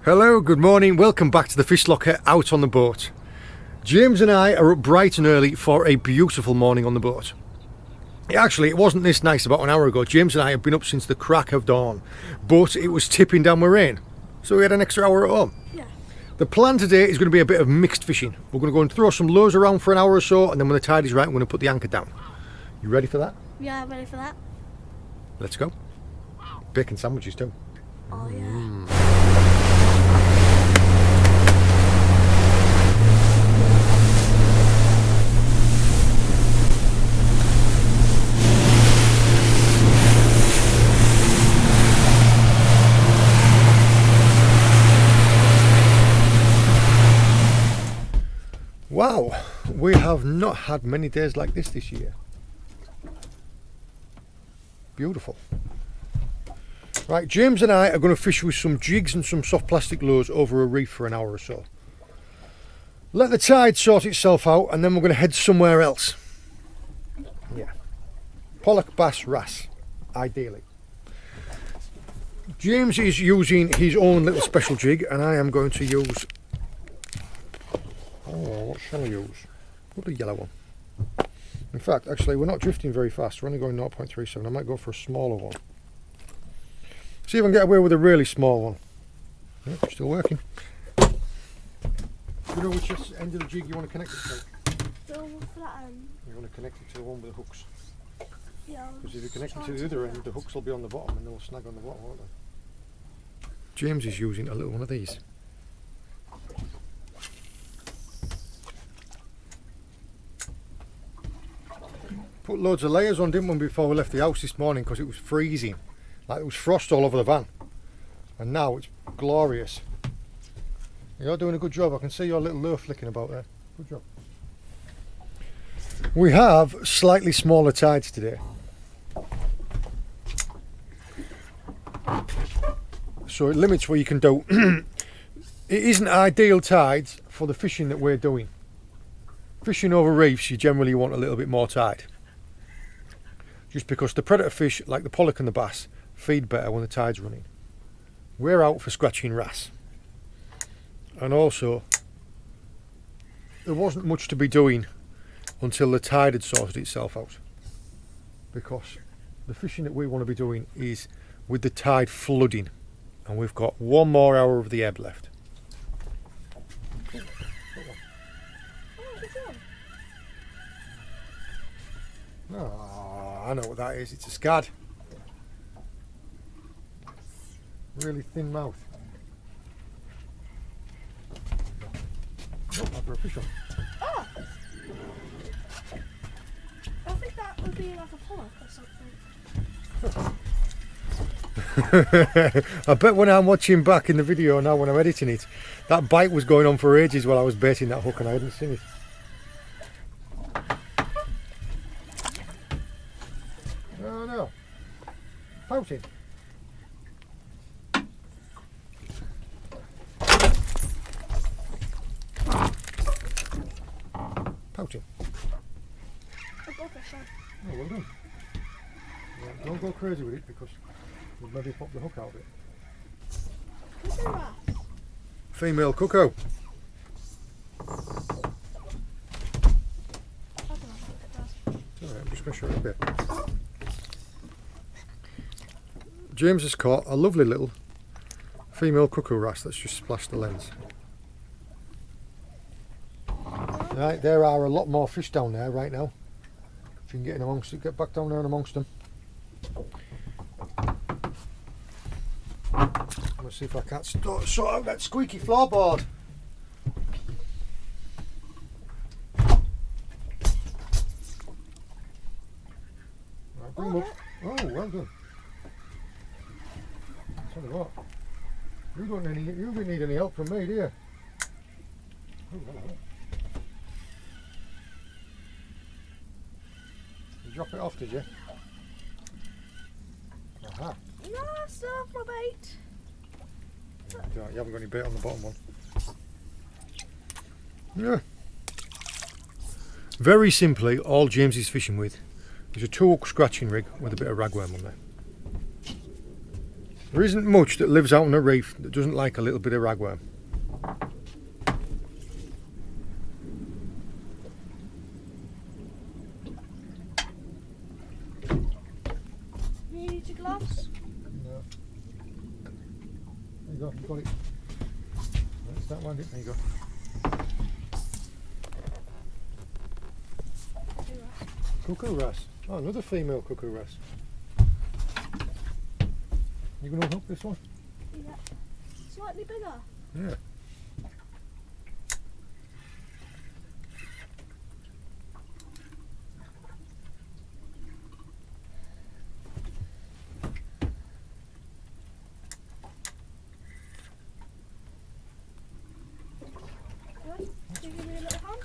Hello, good morning, welcome back to the fish locker out on the boat. James and I are up bright and early for a beautiful morning on the boat. Actually, it wasn't this nice about an hour ago. James and I have been up since the crack of dawn, but it was tipping down with rain, so we had an extra hour at home. Yeah. The plan today is going to be a bit of mixed fishing. We're going to go and throw some lures around for an hour or so, and then when the tide is right, we're going to put the anchor down. You ready for that? Yeah, I'm ready for that. Let's go. Bacon sandwiches too. Oh yeah. Wow, we have not had many days like this year. Beautiful. Right, James and I are going to fish with some jigs and some soft plastic lures over a reef for an hour or so. Let the tide sort itself out and then we're going to head somewhere else. Yeah. Pollock, bass, wrasse, ideally. James is using his own little special jig and I am going to use... Oh, what shall I use? What a yellow one. In fact, actually, we're not drifting very fast. We're only going 0.37. I might go for a smaller one. See if I can get away with a really small one. Yep, still working. You know which end of the jig you want to connect it to? The flat end. You want to connect it to the one with the hooks. Yeah. Because if you connect it to the other end, the hooks will be on the bottom and they'll snag on the bottom, won't they? James is using a little one of these. Put loads of layers on, didn't we, before we left the house this morning because it was freezing. Like it was frost all over the van. And now it's glorious. You're doing a good job. I can see your little lure flicking about there. Good job. We have slightly smaller tides today. So it limits what you can do. It isn't ideal tides for the fishing that we're doing. Fishing over reefs, you generally want a little bit more tide. Just because the predator fish, like the pollock and the bass, feed better when the tide's running. We're out for scratching wrasse. And also, there wasn't much to be doing until the tide had sorted itself out. Because the fishing that we want to be doing is with the tide flooding. And we've got one more hour of the ebb left. Oh, I know what that is. It's a scad. Really thin mouth. Oh, I've got a fish on. Oh! I think that would be like a pollock or something. I bet when I'm watching back in the video now when I'm editing it, that bite was going on for ages while I was baiting that hook and I hadn't seen it. Oh no. Pouting. Pouting. Oh, well done. Yeah, don't go crazy with it because you'll maybe pop the hook out of it. What's a wrasse? Female cuckoo. Alright, I'm just going to show you a bit. James has caught a lovely little female cuckoo wrasse that's just splashed the lens. Right, there are a lot more fish down there right now. If you can get in amongst it, get back down there and amongst them. Let's see if I can't sort out that squeaky floorboard. Right, bring them up. Oh, well done. Tell you what, you don't need any help from me, do you? Oh, hello. You drop it off, did you? Aha. No, I still have my bait. You haven't got any bait on the bottom one. Yeah. Very simply, all James is fishing with is a 2-hook scratching rig with a bit of ragworm on there. There isn't much that lives out on a reef that doesn't like a little bit of ragworm. You need your gloves? No. There you go, you've got it. Let's start winding. There you go. Cuckoo wrasse. Oh, another female cuckoo wrasse. You going to hook this one? Yeah. Slightly bigger. Yeah. Good. Can you give me a little hand?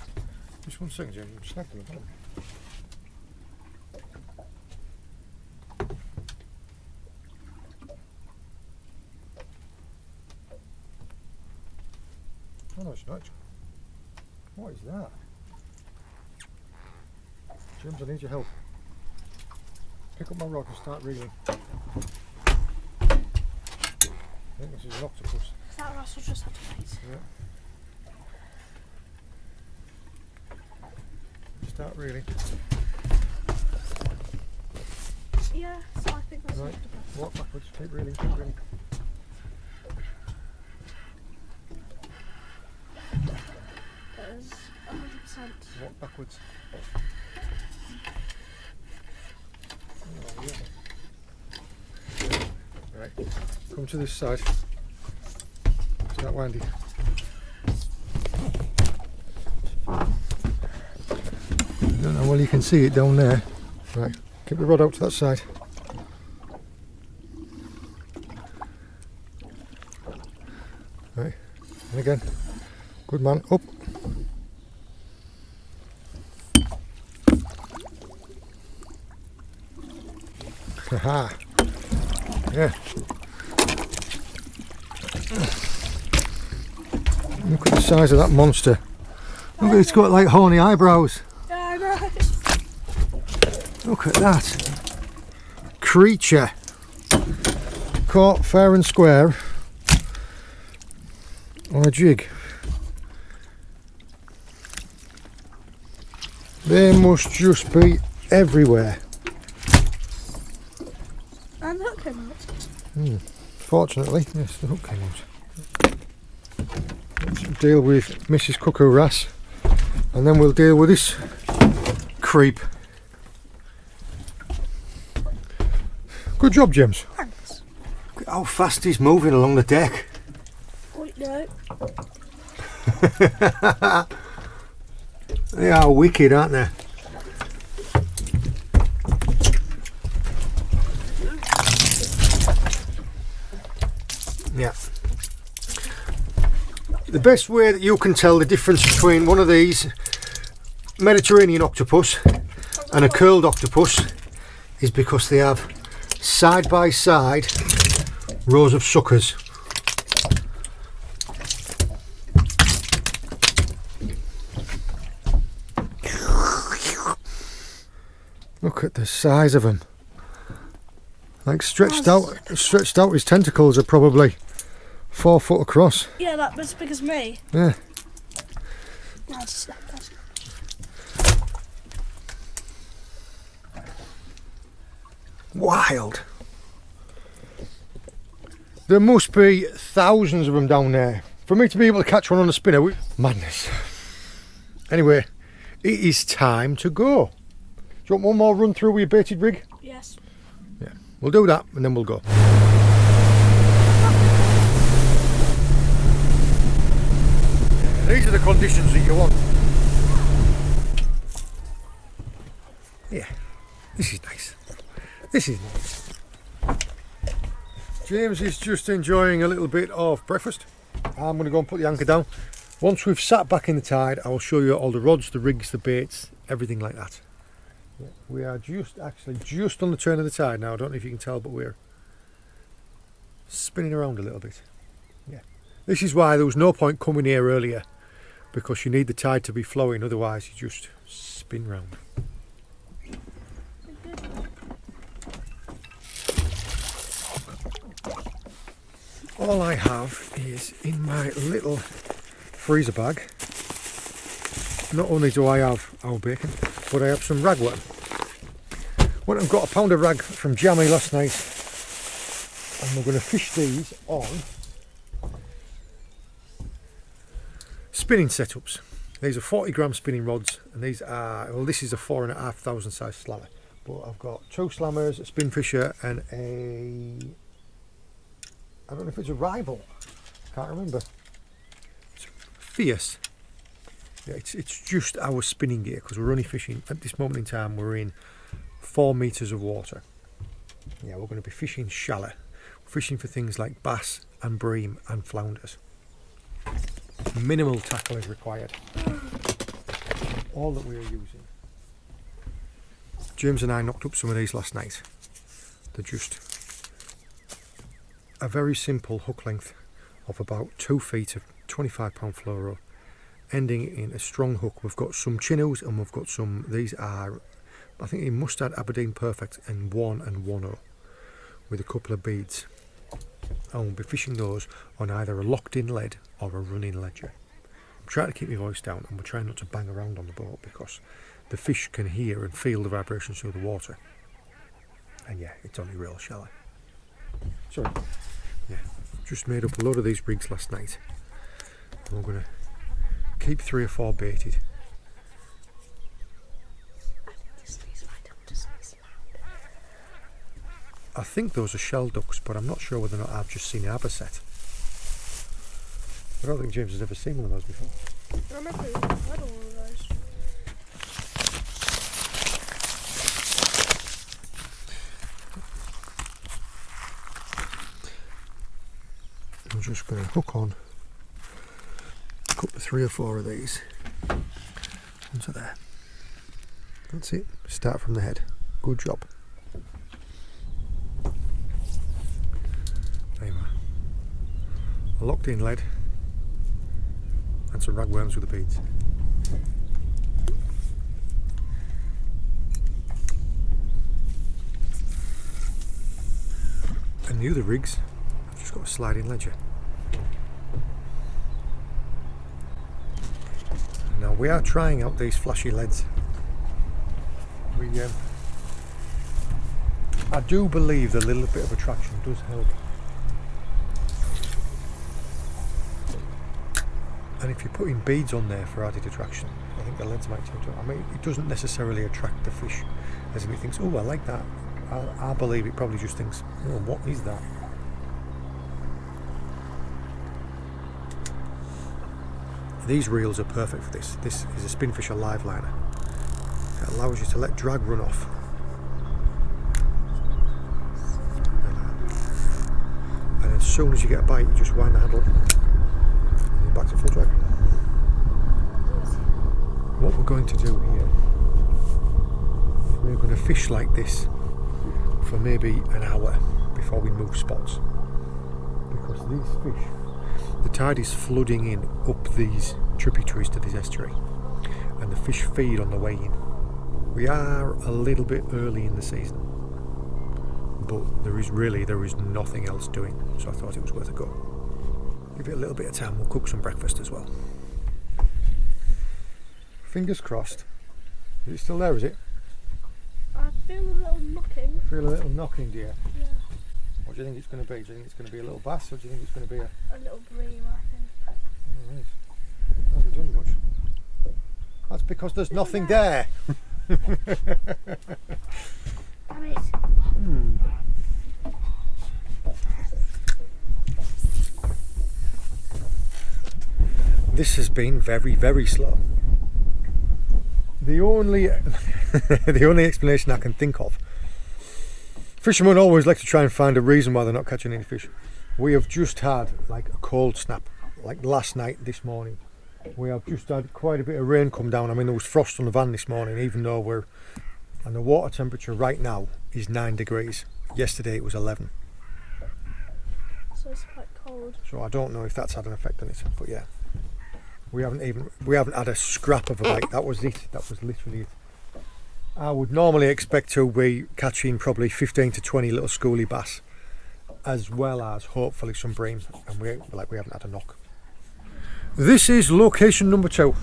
Just 1 second, Jim. Snag them. Haven't Oh no, it's not. What is that? James, I need your help. Pick up my rod and start reeling. I think this is an octopus. That Russell just had to wait. Yeah. Start reeling. Yeah, so I think that's Right. an octopus. Walk backwards. Keep reeling. Keep reeling. That is 100%. Walk backwards. Right. Come to this side. Start winding. Don't know well you can see it down there. Right. Keep the rod out to that side. Right. And again. Good man. Up. Haha. Yeah. Look at the size of that monster. Look, it's got like horny eyebrows. Yeah, I know. Look at that creature. Caught fair and square on a jig. They must just be everywhere. And the hook came out. Fortunately, yes, the hook came out. Let's deal with Mrs. Cuckoo Wrasse, and then we'll deal with this creep. Good job, James. Thanks. Look at how fast he's moving along the deck. Wait, no. They are wicked, aren't they? Yeah. The best way that you can tell the difference between one of these Mediterranean octopus and a curled octopus is because they have side by side rows of suckers. Look at the size of them. Like stretched out, his tentacles are probably 4 foot across. Yeah, that's as big as me. Yeah. That's Wild. There must be thousands of them down there. For me to be able to catch one on a spinner, madness. Anyway, it is time to go. Do you want one more run through with your baited rig? Yes. Yeah, we'll do that and then we'll go. These are the conditions that you want. Yeah, this is nice. This is nice. James is just enjoying a little bit of breakfast. I'm going to go and put the anchor down. Once we've sat back in the tide, I will show you all the rods, the rigs, the baits, everything like that. Yeah, we are just on the turn of the tide now. I don't know if you can tell, but we're spinning around a little bit. Yeah, this is why there was no point coming here earlier, because you need the tide to be flowing, otherwise you just spin round. all I have is in my little freezer bag. Not only do I have our bacon, but I have some ragworm. Went and got a pound of rag from Jammy last night, and we're going to fish these on spinning setups. These are 40-gram spinning rods, and these are, well, this is a 4,500 size slammer. But I've got 2 slammers, a spin fisher, and I don't know if it's a rival. Can't remember. It's fierce. Yeah, it's just our spinning gear, because we're only fishing at this moment in time. We're in 4 meters of water. Yeah, we're going to be fishing shallow. Fishing for things like bass and bream and flounders. Minimal tackle is required. All that we are using. James and I knocked up some of these last night. They're just a very simple hook length of about 2 feet of 25-pound fluoro, ending in a strong hook. We've got some chinnoos and we've got some, these are, I think, in Mustard Aberdeen Perfect and 1 and 1/0 with a couple of beads. And we'll be fishing those on either a locked in lead or a running ledger. I'm trying to keep my voice down, and we're trying not to bang around on the boat because the fish can hear and feel the vibrations through the water. And yeah, it's only real shallow. Sorry. Yeah, just made up a load of these rigs last night. And we're going to keep 3 or 4 baited. I think those are shell ducks, but I'm not sure whether or not I've just seen an aberset. I don't think James has ever seen one of those before. I remember I had one of those. I'm just going to hook on a couple of 3 or 4 of these onto there. That's it. Start from the head. Good job. There you are. A locked in lead and some ragworms with the beads. And the other rigs, I've just got a sliding ledger. Now we are trying out these flashy leads. I do believe the little bit of attraction does help. And if you're putting beads on there for added attraction, I think the leads might change. I mean, it doesn't necessarily attract the fish as if it thinks, oh, I like that. I believe it probably just thinks, oh, what is that? These reels are perfect for this. This is a Spinfisher live liner. It allows you to let drag run off. And as soon as you get a bite, you just wind the handle and you're back to full drag. What we're going to do here, we're going to fish like this for maybe an hour before we move spots. Because these fish, the tide is flooding in up these tributaries to this estuary, and the fish feed on the way in. We are a little bit early in the season, but there is nothing else doing, so I thought it was worth a go. Give it a little bit of time, we'll cook some breakfast as well. Fingers crossed. Is it still there, is it? I feel a little knocking. Feel a little knocking, dear. Yeah. What do you think it's going to be? Do you think it's going to be a little bass, or do you think it's going to be a little bream, I think. Alright. Hasn't done much. That's because there's nothing there. Damn it. This has been very, very slow. The only explanation I can think of. Fishermen always like to try and find a reason why they're not catching any fish. We have just had like a cold snap, like last night, this morning. We have just had quite a bit of rain come down. I mean, there was frost on the van this morning, even though and the water temperature right now is 9 degrees. Yesterday it was 11. So it's quite cold. So I don't know if that's had an effect on it, but yeah. We haven't had a scrap of a bite. That was it. That was literally it. I would normally expect to be catching probably 15 to 20 little schoolie bass, as well as hopefully some bream, and we haven't had a knock. This is location number 2.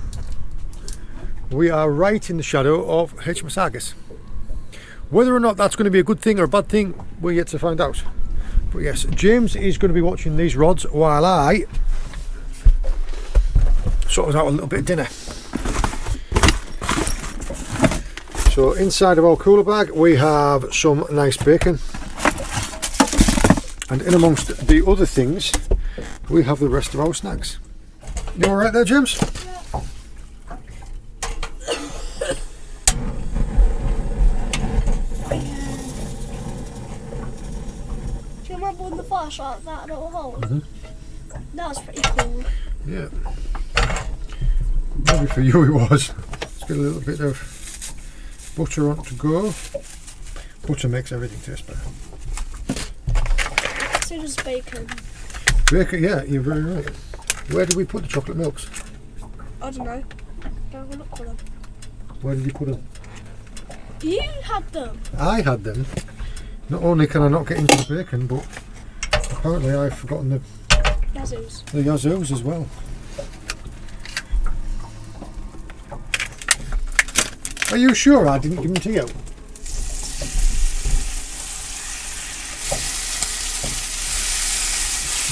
We are right in the shadow of HMS Argus. Whether or not that's going to be a good thing or a bad thing, we're yet to find out. But yes, James is going to be watching these rods while I sort us out a little bit of dinner. So inside of our cooler bag we have some nice bacon, and in amongst the other things we have the rest of our snacks. You alright there, James? Do you remember when the flashlight at that little hole? That was pretty cool. Yeah. Maybe for you it was. Let's get a little bit of butter on to go. Butter makes everything taste better. So does bacon. Bacon, yeah, you're very right. Where did we put the chocolate milks? I don't know. Go have a look for them. Where did you put them? You had them. I had them. Not only can I not get into the bacon, but apparently I've forgotten the yazoo as well. Are you sure I didn't give them to you?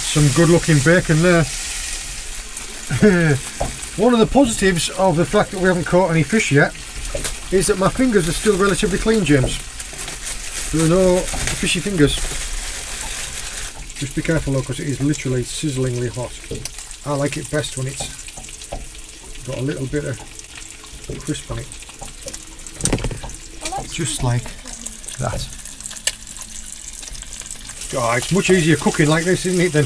Some good looking bacon there. One of the positives of the fact that we haven't caught any fish yet is that my fingers are still relatively clean, James. There are no fishy fingers. Just be careful though, because it is literally sizzlingly hot. I like it best when it's got a little bit of crisp on it. Just like that. Oh, it's much easier cooking like this, isn't it, than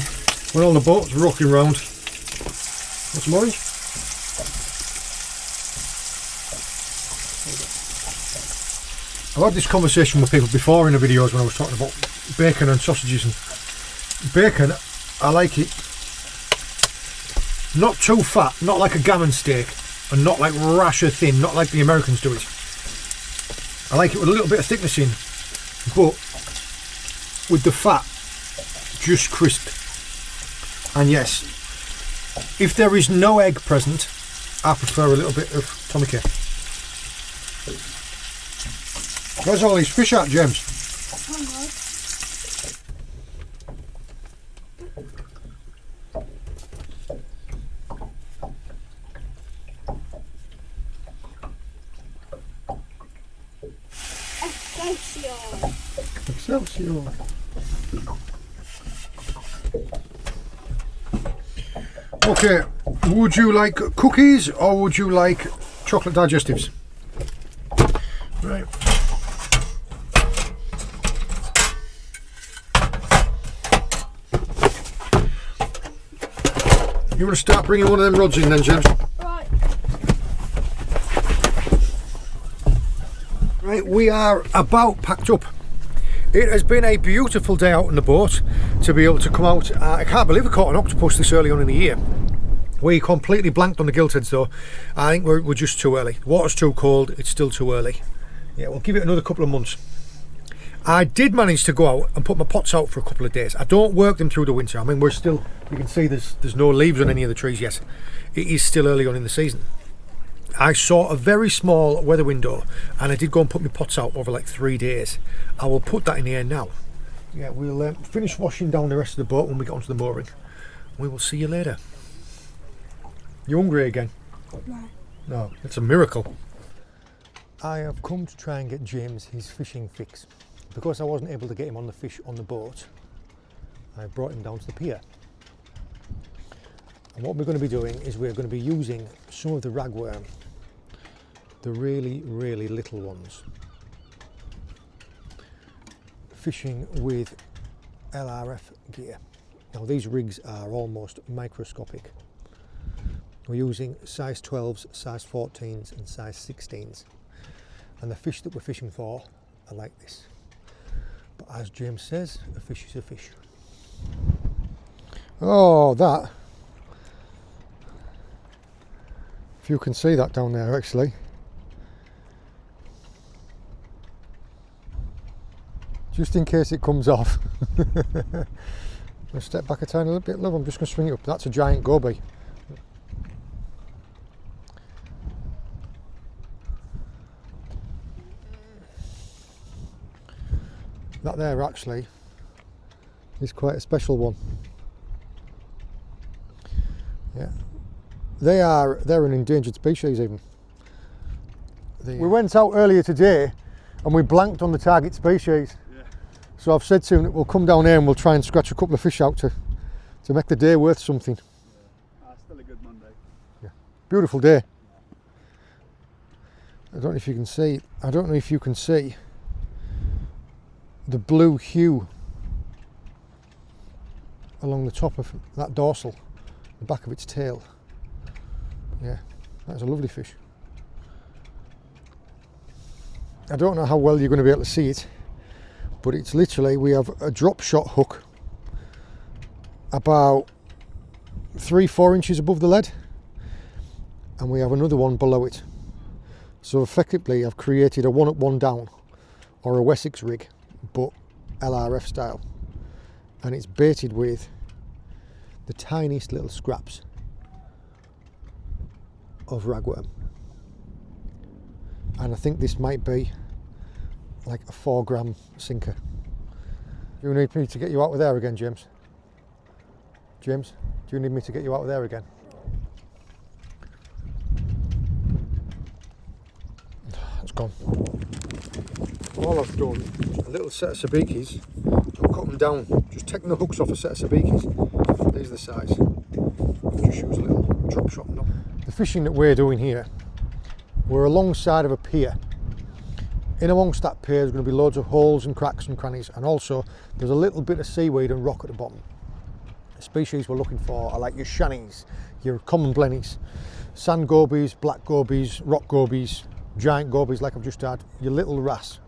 when all the boats are rocking round. Want some orange? I've had this conversation with people before in the videos when I was talking about bacon and sausages. And bacon, I like it not too fat, not like a gammon steak, and not like rasher thin, not like the Americans do it. I like it with a little bit of thickness in, but with the fat just crisp. And yes, if there is no egg present, I prefer a little bit of tourniquet. Where's all these fish at, James? Excelsior. Okay, would you like cookies or would you like chocolate digestives? Right. You want to start bringing one of them rods in then, James? Right. Right, we are about packed up. It has been a beautiful day out on the boat to be able to come out. I can't believe we caught an octopus this early on in the year. We completely blanked on the giltheads though. I think we're just too early. Water's too cold, it's still too early. Yeah, we'll give it another couple of months. I did manage to go out and put my pots out for a couple of days. I don't work them through the winter. I mean, we're still, you can see there's no leaves on any of the trees yet. It is still early on in the season. I saw a very small weather window and I did go and put my pots out over like 3 days. I will put that in the air now. Yeah, we'll finish washing down the rest of the boat when we get onto the mooring. We will see you later. You hungry again? No. No, it's a miracle. I have come to try and get James his fishing fix. Because I wasn't able to get him on the fish on the boat, I brought him down to the pier. And what we're going to be doing is we're going to be using some of the ragworm, the really, really little ones, fishing with LRF gear. Now these rigs are almost microscopic. We're using size 12s, size 14s and size 16s. And the fish that we're fishing for are like this. But as James says, a fish is a fish. Oh, that. If you can see that down there actually. just in case it comes off. Let's step back a tiny little bit, love. I'm just going to swing it up. That's a giant goby. That there actually is quite a special one. Yeah, they're an endangered species even. We went out earlier today and we blanked on the target species. Yeah. So I've said to him that we'll come down here and we'll try and scratch a couple of fish out to make the day worth something. Yeah. Still a good Monday. Yeah. Beautiful day. I don't know if you can see. I don't know if you can see the blue hue along the top of that dorsal, the back of its tail. Yeah, that's a lovely fish. I don't know how well you're going to be able to see it, but it's literally, we have a drop shot hook about 3-4 inches above the lead, and we have another one below it. So effectively I've created a 1 up 1 down, or a Wessex rig, but LRF style, and it's baited with the tiniest little scraps of ragworm. And I think this might be like a 4 gram sinker. Do you need me to get you out of there again, James? James, do you need me to get you out of there again? It's gone. All I've done, a little set of sabikis. I've cut them down, just taking the hooks off a set of sabikis. These are the size. Just use a little drop shot knot. The fishing that we're doing here, we're alongside of a pier. In amongst that pier there's going to be loads of holes and cracks and crannies, and also there's a little bit of seaweed and rock at the bottom. The species we're looking for are like your shannies, your common blennies, sand gobies, black gobies, rock gobies, giant gobies like I've just had, your little wrasse,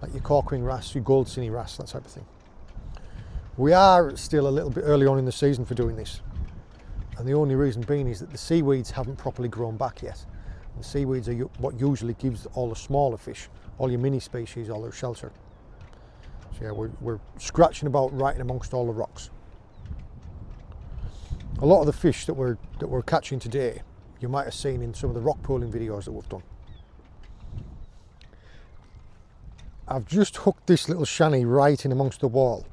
like your cork ring wrasse, your gold cinny wrasse, that type of thing. We are still a little bit early on in the season for doing this, and the only reason being is that the seaweeds haven't properly grown back yet. The seaweeds are what usually gives all the smaller fish, all your mini species, all their shelter. So yeah, we're scratching about right in amongst all the rocks. A lot of the fish that we're catching today, you might have seen in some of the rock pooling videos that we've done. I've just hooked this little shanny right in amongst the wall.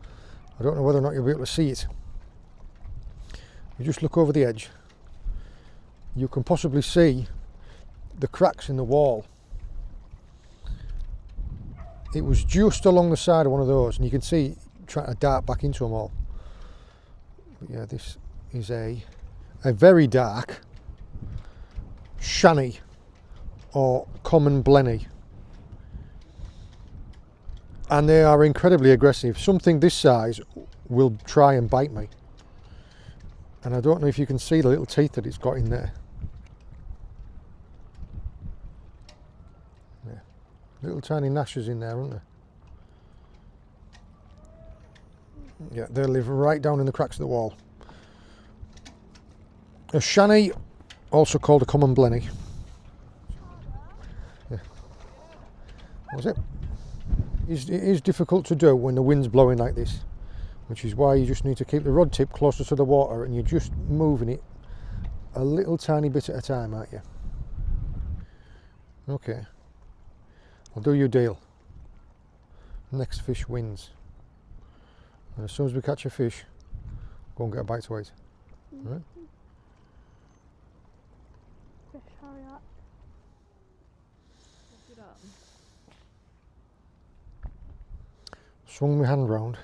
I don't know whether or not you'll be able to see it. You just look over the edge. You can possibly see the cracks in the wall. It was just along the side of one of those, and you can see trying to dart back into them all. But yeah, this is a very dark shanny or common blenny, and they are incredibly aggressive. Something this size will try and bite me, and I don't know if you can see the little teeth that it's got in there. Yeah. Little tiny gnashes in there, aren't there? Yeah, they live right down in the cracks of the wall. A shanny, also called a common blenny. Yeah. That was it. It is difficult to do when the wind's blowing like this, which is why you just need to keep the rod tip closer to the water, and you're just moving it a little tiny bit at a time, aren't you? Okay, I'll do your deal. Next fish wins. And as soon as we catch a fish, go and get a bite to eat. All right? Fish, hurry up. Swung my hand round,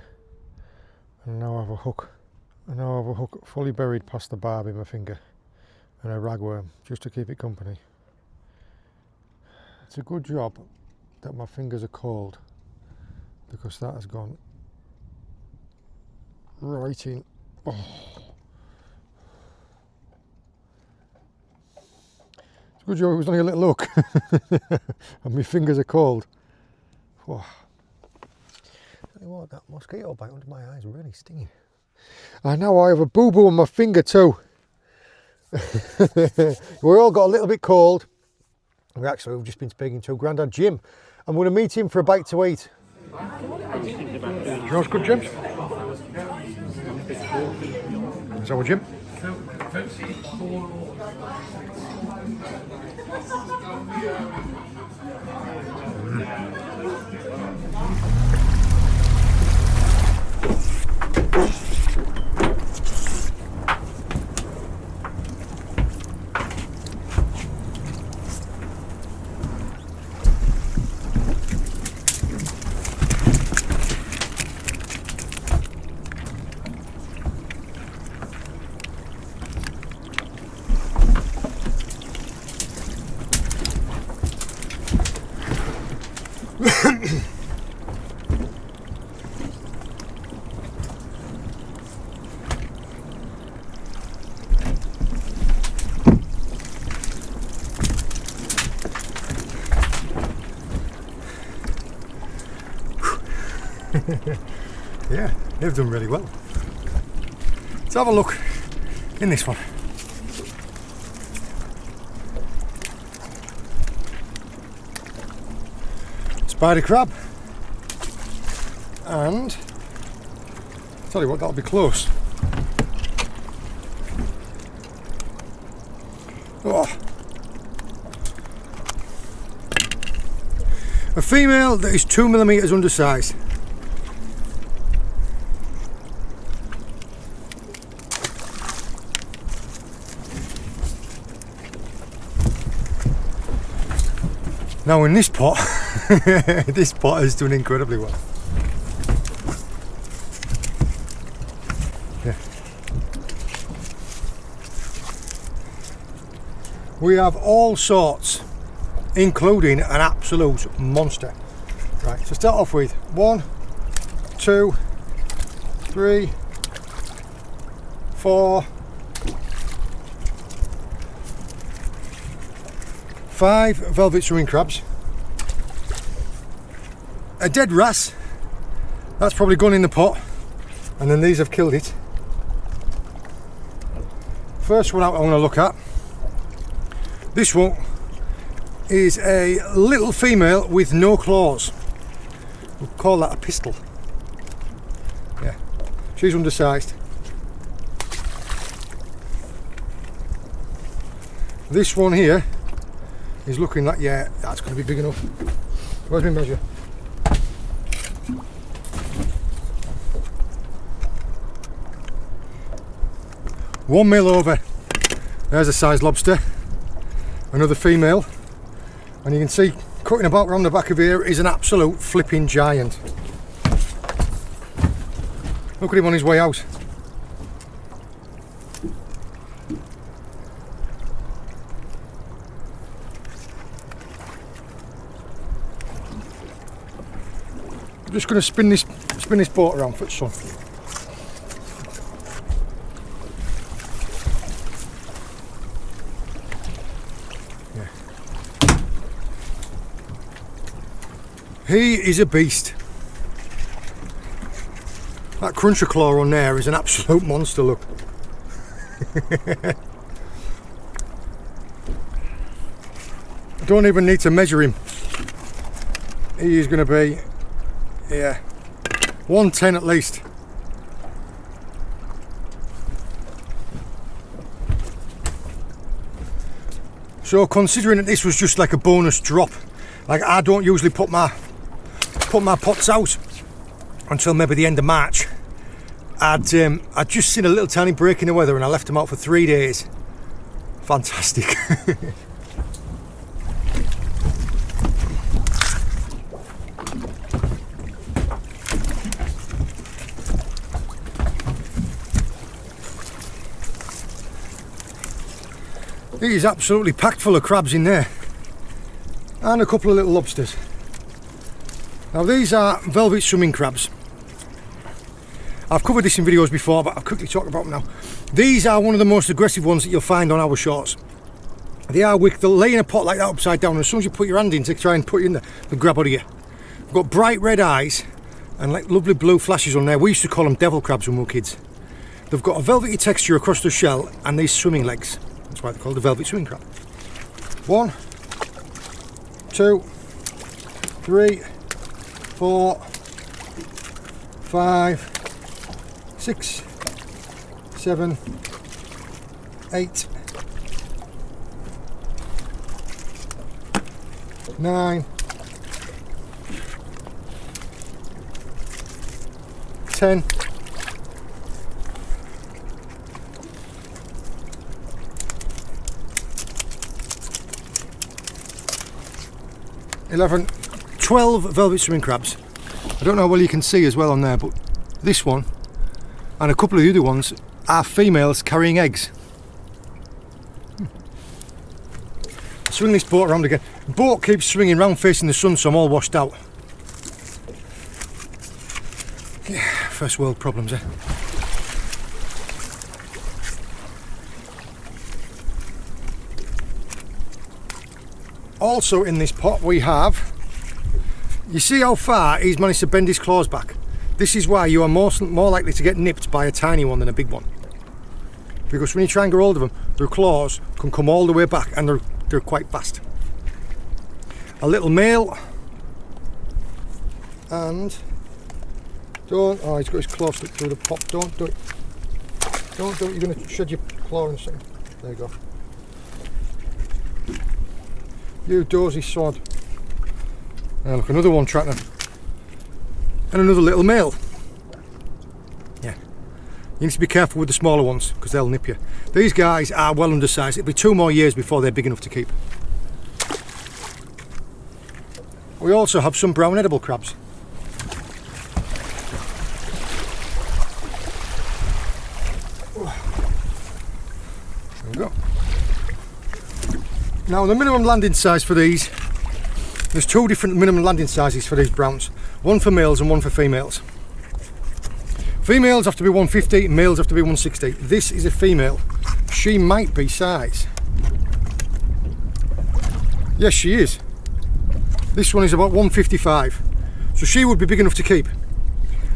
and now I have a hook. And now I have a hook fully buried past the barb in my finger, and a ragworm just to keep it company. It's a good job that my fingers are cold, because that has gone right in. Oh. It's a good job it was only a little hook, and my fingers are cold. Whoa. Tell you what, that mosquito bite under my eyes really stinging. And now I have a boo-boo on my finger too. We all got a little bit cold. We've just been speaking to Grandad Jim. I'm going to meet him for a bite to eat. Smells good, James. Is that what, Jim? Yeah, they've done really well. Let's have a look in this one. Spider crab, and tell you what, that'll be close. Oh. A female that is 2mm undersized. Now in this pot, this pot has done incredibly well. Yeah. We have all sorts, including an absolute monster. Right, to start off with, 1, 2, 3, 4, 5 velvet swimming crabs, a dead wrasse, that's probably gone in the pot, and then these have killed it. First one out I want to look at, this one is a little female with no claws. We'll call that a pistol. Yeah, she's undersized. This one here is looking like, yeah, that's going to be big enough. Where's my measure? One mil over. There's a size lobster. Another female. And you can see cutting about around the back of here is an absolute flipping giant. Look at him on his way out. I'm just going to spin this boat around for the sun. Yeah. He is a beast. That cruncher claw on there is an absolute monster, look. I don't even need to measure him. He is going to be, yeah, 110 at least. So considering that this was just like a bonus drop, like I don't usually put my pots out until maybe the end of March. I'd just seen a little tiny break in the weather and I left them out for 3 days. Fantastic. It is absolutely packed full of crabs in there, and a couple of little lobsters. Now these are velvet swimming crabs. I've covered this in videos before, but I'll quickly talk about them now. These are one of the most aggressive ones that you'll find on our shores. They are wicked. They'll lay in a pot like that upside down, and as soon as you put your hand in to try and put it in there, they'll grab out of you. They've got bright red eyes and like lovely blue flashes on there. We used to call them devil crabs when we were kids. They've got a velvety texture across the shell and these swimming legs. That's why they're called the velvet swimming crab. 1, 2, 3, 4, 5, 6, 7, 8, 9, 10, 11, 12 velvet swimming crabs. I don't know how well you can see as well on there, but this one and a couple of the other ones are females carrying eggs. Swing this boat around again. The boat keeps swinging round facing the sun, so I'm all washed out. Yeah, first world problems, eh? Also in this pot we have, you see how far he's managed to bend his claws back? This is why you are more likely to get nipped by a tiny one than a big one. Because when you try and get hold of them, their claws can come all the way back and they're quite fast. A little male, and don't, oh, he's got his claw stuck through the pot, don't do it. Don't do it, you're going to shed your claw in a second. There you go. You dozy sod. Look, another one trying to, and another little male. Yeah, you need to be careful with the smaller ones because they'll nip you. These guys are well undersized. It'll be 2 more years before they're big enough to keep. We also have some brown edible crabs. There we go. Now the minimum landing size for these, there's 2 different minimum landing sizes for these browns. One for males and one for females. Females have to be 150, males have to be 160. This is a female. She might be size. Yes, she is. This one is about 155. So she would be big enough to keep.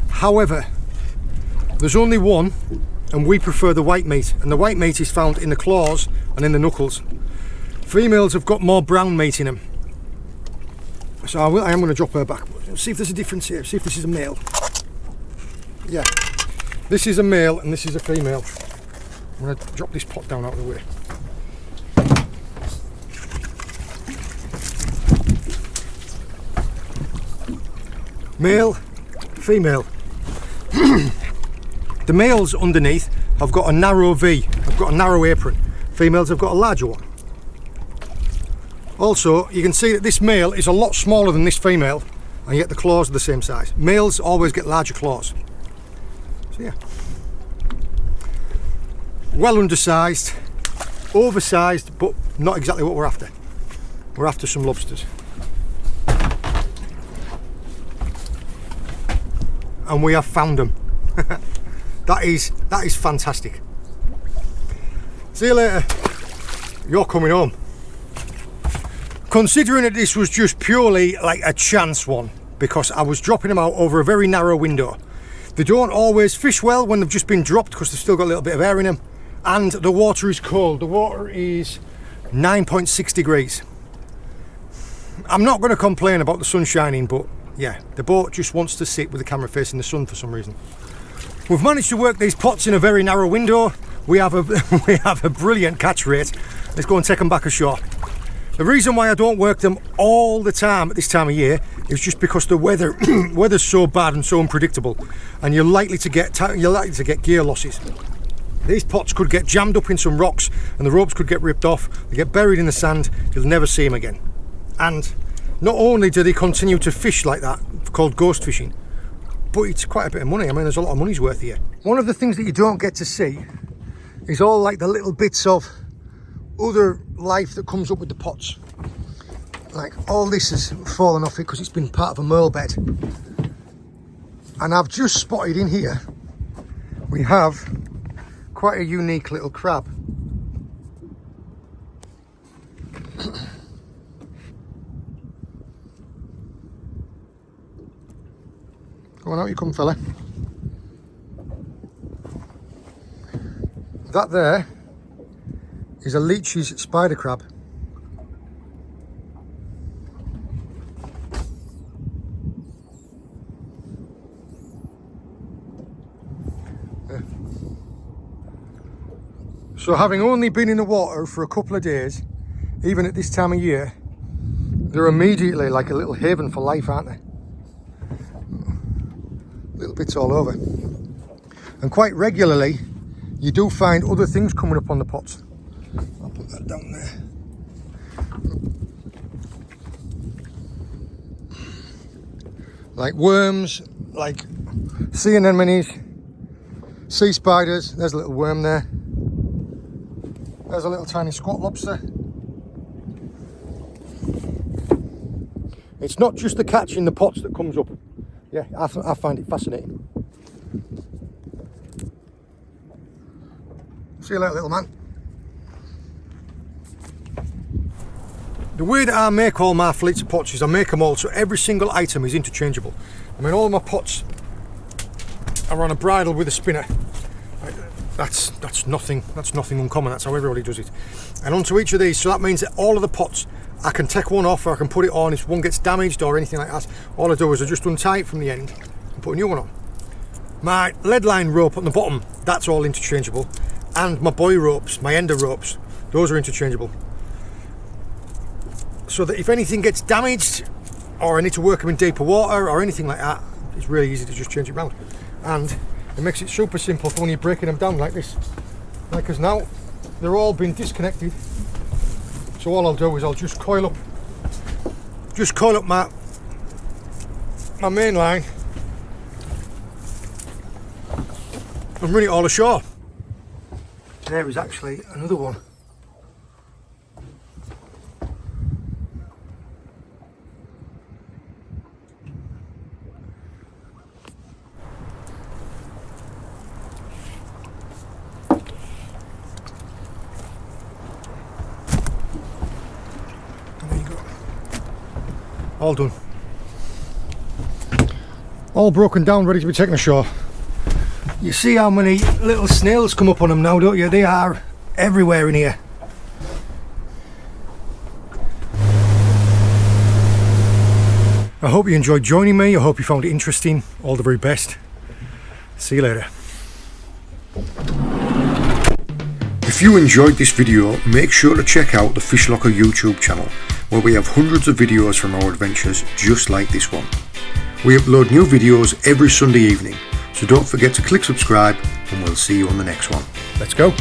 However, there's only one, and we prefer the white meat. And the white meat is found in the claws and in the knuckles. Females have got more brown meat in them. So I am going to drop her back. See if there's a difference here. See if this is a male. Yeah, this is a male and this is a female. I'm going to drop this pot down out of the way. Male, female. The males underneath have got a narrow V, have got a narrow apron. Females have got a larger one. Also, you can see that this male is a lot smaller than this female, and yet the claws are the same size. Males always get larger claws. So yeah. Well undersized, oversized, but not exactly what we're after. We're after some lobsters. And we have found them. That is fantastic. See you later. You're coming home. Considering that this was just purely like a chance one, because I was dropping them out over a very narrow window. They don't always fish well when they've just been dropped because they've still got a little bit of air in them. And the water is cold. The water is 9.6 degrees. I'm not going to complain about the sun shining, but yeah, the boat just wants to sit with the camera facing the sun for some reason. We've managed to work these pots in a very narrow window. We have a brilliant catch rate. Let's go and take them back ashore. The reason why I don't work them all the time at this time of year is just because the weather's so bad and so unpredictable, and you're likely to get gear losses. These pots could get jammed up in some rocks, and the ropes could get ripped off. They get buried in the sand. You'll never see them again. And not only do they continue to fish like that, called ghost fishing, but it's quite a bit of money. I mean, there's a lot of money's worth here. One of the things that you don't get to see is all like the little bits of other life that comes up with the pots. Like all this has fallen off it because it's been part of a merle bed. And I've just spotted in here, we have quite a unique little crab. Go on, out you come, fella. That there is a Leach's spider crab. So having only been in the water for a couple of days, even at this time of year, they're immediately like a little haven for life, aren't they? Little bits all over. And quite regularly, you do find other things coming up on the pots. I'll put that down there. Like worms, like sea anemones, sea spiders. There's a little worm there. There's a little tiny squat lobster. It's not just the catch in the pots that comes up. Yeah, I find it fascinating. See you later, little man. The way that I make all my fleets of pots is I make them all so every single item is interchangeable. I mean, all my pots are on a bridle with a spinner. That's nothing uncommon. That's how everybody does it. And onto each of these, so that means that all of the pots, I can take one off or I can put it on if one gets damaged or anything like that. All I do is I just untie it from the end and put a new one on. My lead line rope on the bottom, that's all interchangeable. And my buoy ropes, my ender ropes, those are interchangeable. So that if anything gets damaged or I need to work them in deeper water or anything like that, it's really easy to just change it round. And it makes it super simple for when you're breaking them down like this. Like as now, they're all been disconnected. So all I'll do is I'll just coil up my main line and run it all ashore. There is actually another one. There you go. All done. All broken down, ready to be taken ashore. You see how many little snails come up on them now, don't you? They are everywhere in here. I hope you enjoyed joining me. I hope you found it interesting. All the very best. See you later. If you enjoyed this video, make sure to check out the Fish Locker YouTube channel, where we have hundreds of videos from our adventures just like this one. We upload new videos every Sunday evening, so don't forget to click subscribe and we'll see you on the next one. Let's go.